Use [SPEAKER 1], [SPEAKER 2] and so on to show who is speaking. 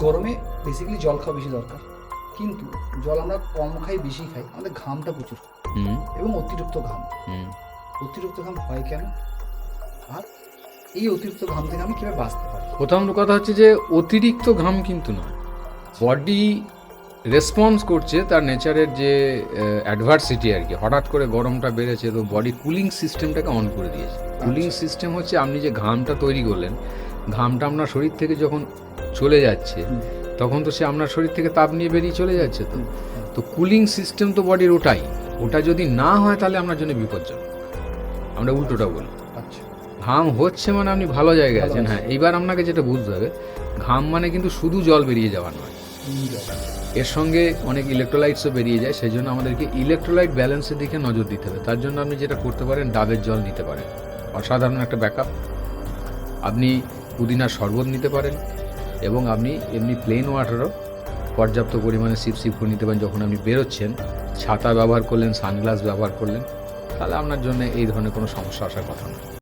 [SPEAKER 1] গরমে বেসিক্যালি জল খাওয়া বেশি দরকার, কিন্তু জল আমরা কম খাই বেশি খাই, আমাদের ঘামটা প্রচুর এবং অতিরিক্ত ঘাম। অতিরিক্ত ঘাম হয় কেন, আর এই অতিরিক্ত ঘাম থেকে আমি কীভাবে বাঁচতে পারি?
[SPEAKER 2] প্রথম কথা হচ্ছে যে অতিরিক্ত ঘাম কিন্তু নয়, বডি রেসপন্স করছে তার নেচারের যে অ্যাডভার্সিটি আর কি, হঠাৎ করে গরমটা বেড়েছে তো বডি কুলিং সিস্টেমটাকে অন করে দিয়েছে। কুলিং সিস্টেম হচ্ছে আপনি যে ঘামটা তৈরি করলেন, ঘামটা আপনার শরীর থেকে যখন চলে যাচ্ছে তখন তো সে আপনার শরীর থেকে তাপ নিয়ে বেরিয়ে চলে যাচ্ছে। তো কুলিং সিস্টেম তো বডির ওটা যদি না হয় তাহলে আপনার জন্য বিপজ্জনক। আমরা উল্টোটা বলি,
[SPEAKER 1] আচ্ছা,
[SPEAKER 2] ঘাম হচ্ছে মানে আপনি ভালো জায়গায় আছেন। হ্যাঁ, এইবার আপনাকে যেটা বুঝতে হবে, ঘাম মানে কিন্তু শুধু জল বেরিয়ে যাওয়া নয়, এর সঙ্গে অনেক ইলেকট্রোলাইটসও বেরিয়ে যায়। সেই জন্য আমাদেরকে ইলেকট্রোলাইট ব্যালেন্সের দিকে নজর দিতে হবে। তার জন্য আপনি যেটা করতে পারেন, ডাবের জল নিতে পারেন, অসাধারণ একটা ব্যাকআপ। আপনি পুদিনার শরবত নিতে পারেন, এবং আপনি এমনি প্লেন ওয়াটারও পর্যাপ্ত পরিমাণে সিপ করে নিতে পারেন। যখন আপনি বেরোচ্ছেন, ছাতা ব্যবহার করলেন, সানগ্লাস ব্যবহার করলেন, তাহলে আপনার জন্য এই ধরনের কোনো সমস্যা আসার কথা না।